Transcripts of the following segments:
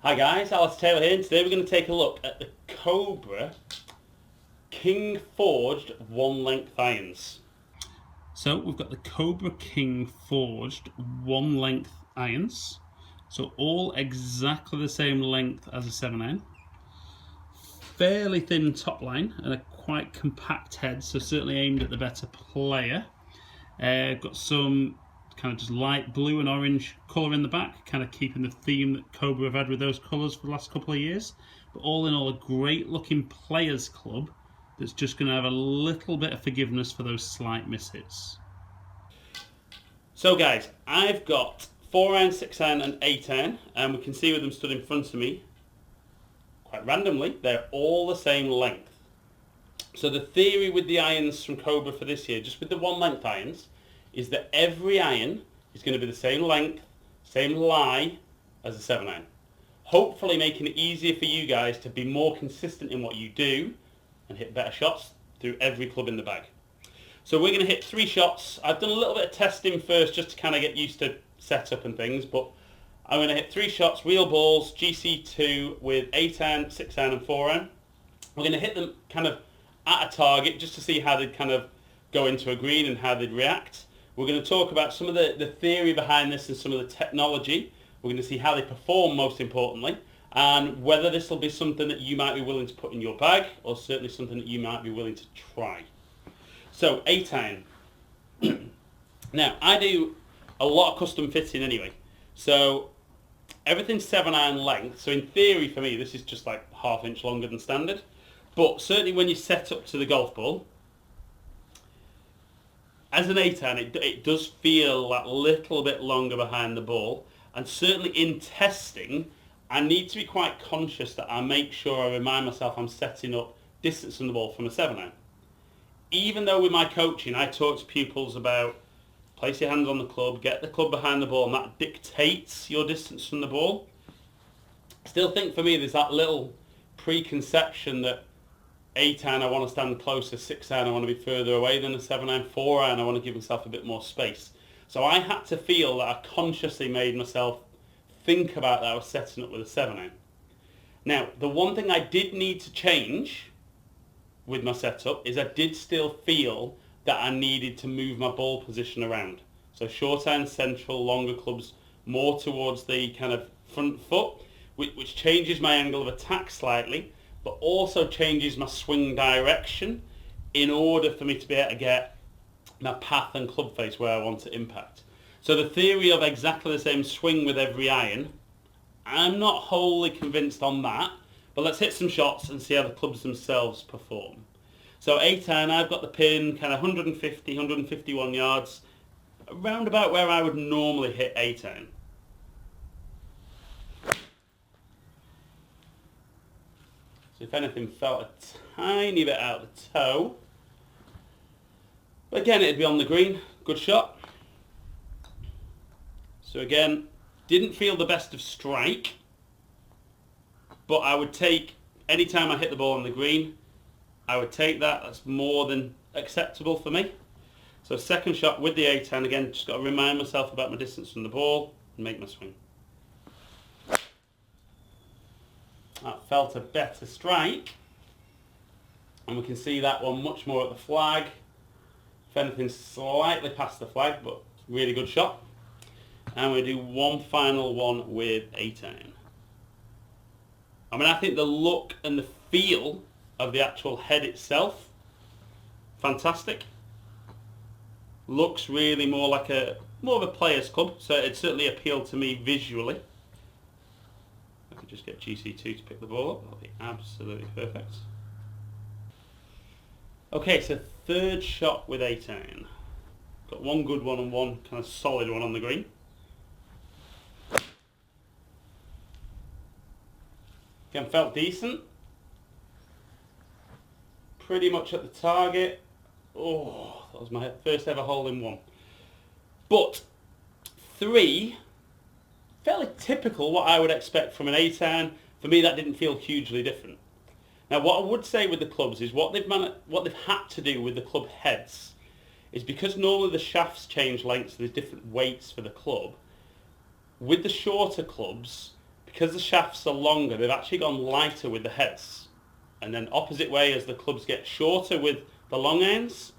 Hi guys, Alex Taylor here, and today we're going to take a look at the Cobra King Forged one length irons. So we've got the Cobra King Forged one length irons, so all exactly the same length as a 7-iron. Fairly thin top line and a quite compact head, so certainly aimed at the better player. Got some kind of just light blue and orange colour in the back, kind of keeping the theme that Cobra have had with those colours for the last couple of years. But all in all, a great looking players club that's just going to have a little bit of forgiveness for those slight mishits. So guys, I've got 4-iron, 6-iron and 8-iron, and we can see with them stood in front of me, quite randomly, they're all the same length. So the theory with the irons from Cobra for this year, just with the one length irons, is that every iron is going to be the same length, same lie as a 7-iron. Hopefully making it easier for you guys to be more consistent in what you do and hit better shots through every club in the bag. So we're going to hit 3 shots. I've done a little bit of testing first just to kind of get used to setup and things, but I'm going to hit 3 shots, real balls, GC2 with 8-iron, 6-iron and 4-iron. We're going to hit them kind of at a target just to see how they'd kind of go into a green and how they'd react. We're going to talk about some of the theory behind this and some of the technology. We're going to see how they perform most importantly, and whether this will be something that you might be willing to put in your bag or certainly something that you might be willing to try. So 8-iron. Now I do a lot of custom fitting anyway, so everything's 7-iron length, so in theory for me this is just like ½ inch longer than standard. But certainly when you set up to the golf ball, as an 8-iron, it does feel that little bit longer behind the ball. And certainly in testing, I need to be quite conscious that I make sure I remind myself I'm setting up distance from the ball from a 7-iron. Even though with my coaching, I talk to pupils about place your hands on the club, get the club behind the ball, and that dictates your distance from the ball. I still think for me there's that little preconception that 8-iron I want to stand closer, 6-iron I want to be further away than a 7-iron, 4-iron I want to give myself a bit more space. So I had to feel that I consciously made myself think about that I was setting up with a 7-iron. Now, the one thing I did need to change with my setup is I did still feel that I needed to move my ball position around. So short iron central, longer clubs more towards the kind of front foot, which changes my angle of attack slightly, but also changes my swing direction in order for me to be able to get my path and club face where I want to impact. So the theory of exactly the same swing with every iron, I'm not wholly convinced on that, but let's hit some shots and see how the clubs themselves perform. So 8-iron, I've got the pin kind of 150, 151 yards, around about where I would normally hit 8-iron. So if anything felt a tiny bit out of the toe. But again, it'd be on the green. Good shot. So again, didn't feel the best of strike, but I would take, any time I hit the ball on the green, I would take that. That's more than acceptable for me. So second shot with the 8-iron, again, just got to remind myself about my distance from the ball and make my swing. That felt a better strike, and we can see that one much more at the flag. If anything, slightly past the flag, but really good shot. And we do one final one with 8-iron. I mean, I think the look and the feel of the actual head itself, fantastic. Looks really more of a player's club, so it certainly appealed to me visually. I could just get GC2 to pick the ball up, that'll be absolutely perfect. Okay, so third shot with 8-iron. Got one good one and one kind of solid one on the green. Again, felt decent. Pretty much at the target. Oh, that was my first ever hole in one. But 3, fairly typical what I would expect from an 8-iron. For me, that didn't feel hugely different. Now, what I would say with the clubs is what they've had to do with the club heads is, because normally the shafts change lengths, so there's different weights for the club. With the shorter clubs, because the shafts are longer, they've actually gone lighter with the heads. And then opposite way, as the clubs get shorter with the long irons,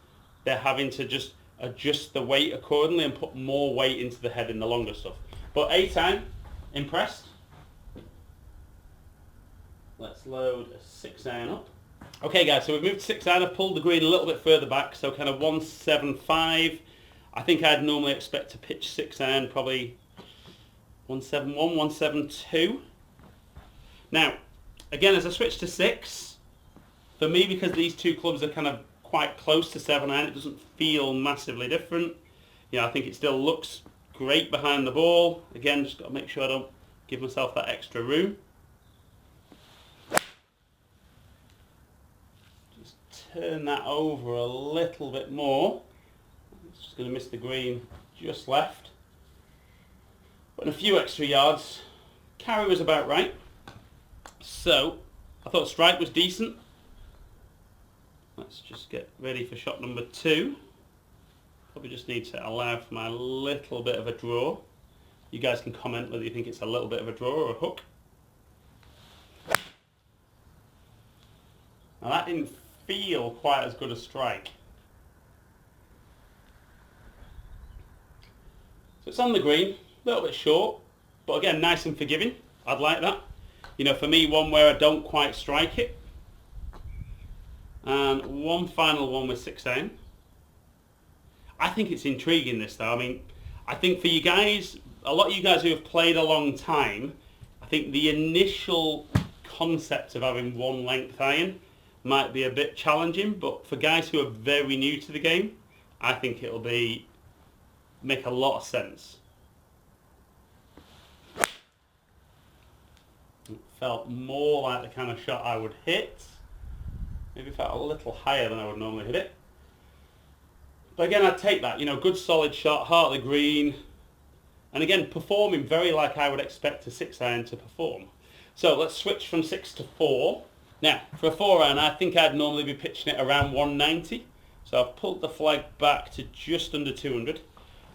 they're having to just adjust the weight accordingly and put more weight into the head in the longer stuff. But 8-iron, impressed. Let's load a 6-iron up. Okay guys, so we've moved to 6-iron. I've pulled the green a little bit further back, so kind of 175. I think I'd normally expect to pitch 6-iron probably 171, 172. Now, again, as I switch to 6, for me, because these two clubs are kind of quite close to 7-iron, it doesn't feel massively different. I think it still looks great behind the ball. Again, just got to make sure I don't give myself that extra room. Just turn that over a little bit more. It's just going to miss the green just left. But in a few extra yards, carry was about right. So, I thought strike was decent. Let's just get ready for shot number 2. Probably just need to allow for my little bit of a draw. You guys can comment whether you think it's a little bit of a draw or a hook. Now that didn't feel quite as good a strike. So it's on the green, a little bit short, but again, nice and forgiving. I'd like that. For me, one where I don't quite strike it. And one final one with 6-iron. I think it's intriguing, this though. I think for you guys, a lot of you guys who have played a long time, I think the initial concept of having one length iron might be a bit challenging, but for guys who are very new to the game, I think it'll make a lot of sense. It felt more like the kind of shot I would hit. Maybe felt a little higher than I would normally hit it. But again, I'd take that. Good solid shot, heart of the green. And again, performing very like I would expect a 6-iron to perform. So let's switch from 6 to 4. Now, for a 4-iron, I think I'd normally be pitching it around 190. So I've pulled the flag back to just under 200.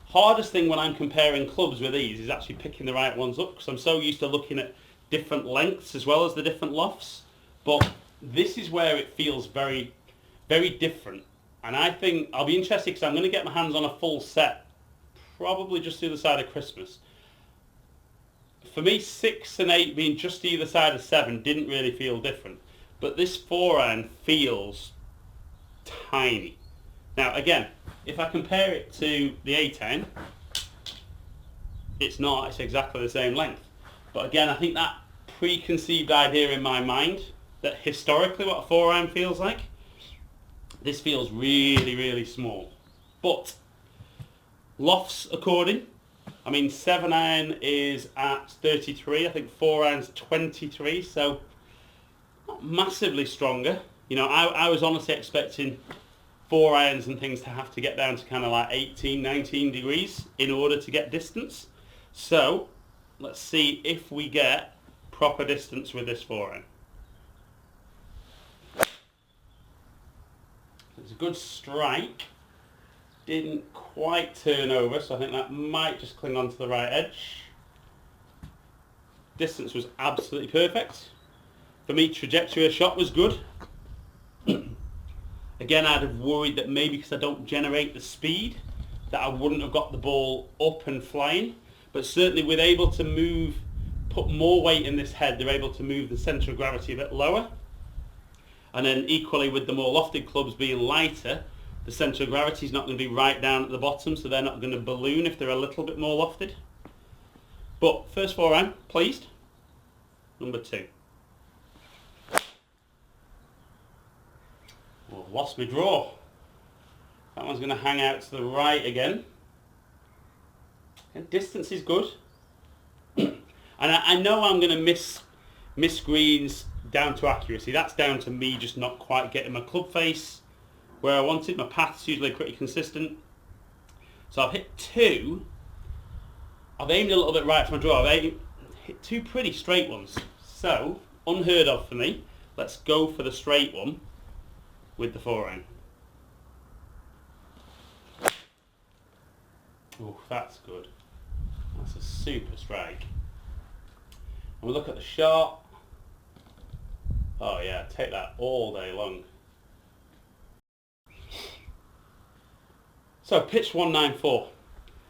Hardest thing when I'm comparing clubs with these is actually picking the right ones up, because I'm so used to looking at different lengths as well as the different lofts. But this is where it feels very, very different. And I think I'll be interested, because I'm going to get my hands on a full set, probably just either side of Christmas. For me, 6 and 8 being just either side of 7 didn't really feel different. But this 4-iron feels tiny. Now again, if I compare it to the 8-iron, it's not, it's exactly the same length. But again, I think that preconceived idea in my mind, that historically what a 4-iron feels like, this feels really, really small. But lofts according, 7-iron is at 33, I think 4-iron's 23, so not massively stronger. I was honestly expecting 4-irons and things to have to get down to kind of like 18, 19 degrees in order to get distance. So let's see if we get proper distance with this 4-iron. It's a good strike. Didn't quite turn over, so I think that might just cling onto the right edge. Distance was absolutely perfect. For me, trajectory of shot was good. Again, I'd have worried that maybe because I don't generate the speed, that I wouldn't have got the ball up and flying. But certainly with able to put more weight in this head, they're able to move the centre of gravity a bit lower. And then equally with the more lofted clubs being lighter, the centre of gravity is not going to be right down at the bottom, so they're not going to balloon if they're a little bit more lofted. But first 4-iron, pleased. Number 2. Well, I've lost my draw. That one's going to hang out to the right again. And distance is good. And I know I'm going to miss greens down to accuracy. That's down to me just not quite getting my club face where I want it. My path's usually pretty consistent. So I've hit 2. I've aimed a little bit right from my draw. I've hit 2 pretty straight ones. So, unheard of for me. Let's go for the straight one with the 4-iron. Oh, that's good. That's a super strike. And we look at the shot. Oh yeah, take that all day long. So pitch 194.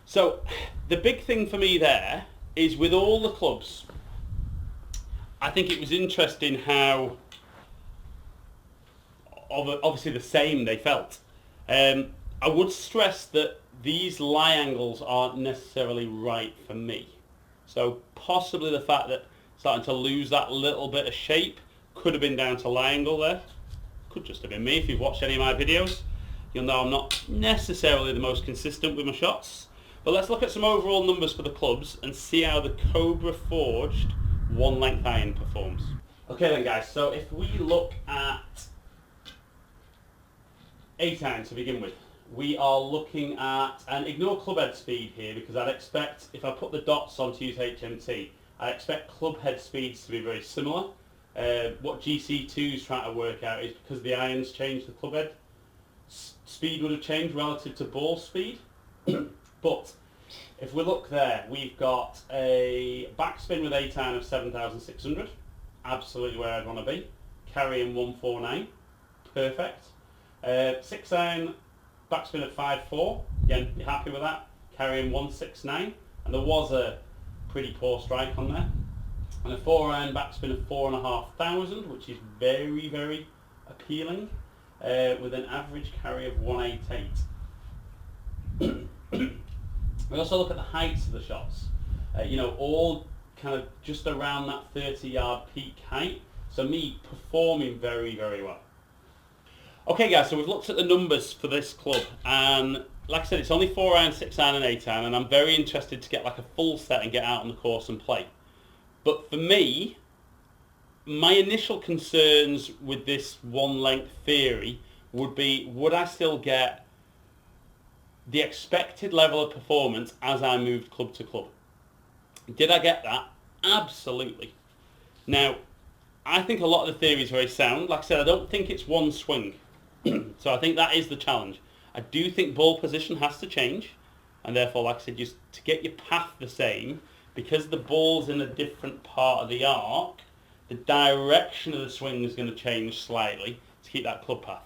So the big thing for me there is with all the clubs, I think it was interesting how obviously the same they felt. I would stress that these lie angles aren't necessarily right for me. So possibly the fact that starting to lose that little bit of shape could have been down to lie angle there. Could just have been me. If you've watched any of my videos, you'll know I'm not necessarily the most consistent with my shots. But let's look at some overall numbers for the clubs and see how the Cobra Forged 1 length iron performs. Okay then guys, so if we look at 8 iron to begin with, we are looking at, and ignore club head speed here because I'd expect, if I put the dots on to use HMT, I expect club head speeds to be very similar. What GC2 is trying to work out is because the irons changed, the club head speed would have changed relative to ball speed. But if we look there, we've got a backspin with 8 iron of 7,600, absolutely where I'd want to be. Carrying 149, perfect. 6 iron backspin of 5.4, again, you're happy with that. Carrying 169, and there was a pretty poor strike on there. And a 4 iron backspin of 4,500, which is very, very appealing, with an average carry of 188. We also look at the heights of the shots, all kind of just around that 30-yard peak height. So me performing very, very well. Okay guys, so we've looked at the numbers for this club, and like I said, it's only 4 iron, 6 iron and 8 iron, and I'm very interested to get like a full set and get out on the course and play. But for me, my initial concerns with this 1 length theory would be, would I still get the expected level of performance as I moved club to club? Did I get that? Absolutely. Now, I think a lot of the theory is very sound. Like I said, I don't think it's one swing. So I think that is the challenge. I do think ball position has to change, and therefore, like I said, just to get your path the same, because the ball's in a different part of the arc, the direction of the swing is going to change slightly to keep that club path.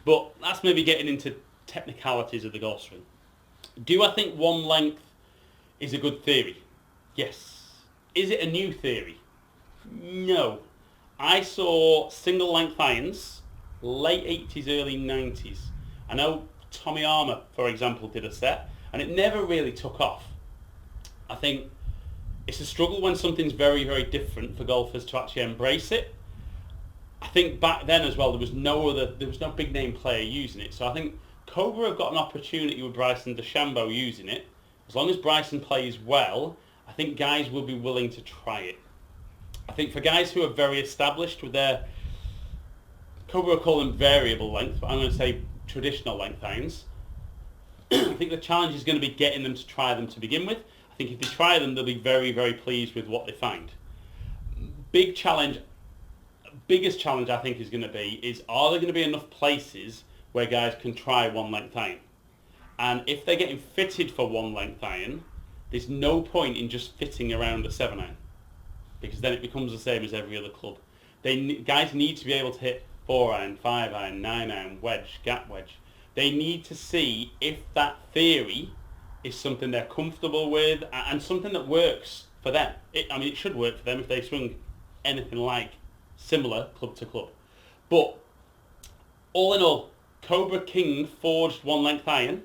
But that's maybe getting into technicalities of the golf swing. Do I think 1 length is a good theory? Yes. Is it a new theory? No. I saw single length irons late 80s, early 90s. I know Tommy Armour, for example, did a set, and it never really took off. I think it's a struggle when something's very, very different for golfers to actually embrace it. I think back then as well, there was no big name player using it. So I think Cobra have got an opportunity with Bryson DeChambeau using it. As long as Bryson plays well, I think guys will be willing to try it. I think for guys who are very established with their, Cobra will call them variable length, but I'm going to say traditional length irons. I think the challenge is going to be getting them to try them to begin with. I think if they try them, they'll be very, very pleased with what they find. Biggest challenge I think is going to be is, are there going to be enough places where guys can try 1 length iron? And if they're getting fitted for 1 length iron, there's no point in just fitting around a 7 iron, because then it becomes the same as every other club. Guys need to be able to hit 4 iron, 5 iron, 9 iron, wedge, gap wedge. They need to see if that theory is something they're comfortable with and something that works for them. It should work for them if they swing anything like similar club to club. But all in all, Cobra King Forged 1 length iron,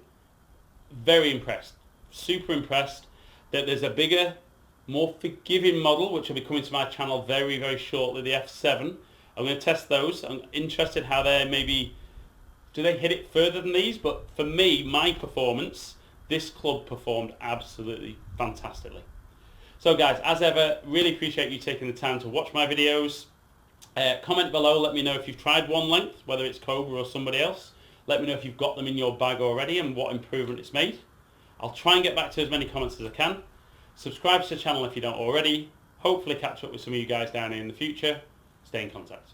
very impressed. Super impressed that there's a bigger, more forgiving model, which will be coming to my channel very, very shortly, the F7. I'm going to test those. I'm interested how they're do they hit it further than these? But for me, my performance, this club performed absolutely fantastically. So guys, as ever, really appreciate you taking the time to watch my videos. Comment below, let me know if you've tried 1 length, whether it's Cobra or somebody else. Let me know if you've got them in your bag already and what improvement it's made. I'll try and get back to as many comments as I can. Subscribe to the channel if you don't already. Hopefully catch up with some of you guys down here in the future. Stay in contact.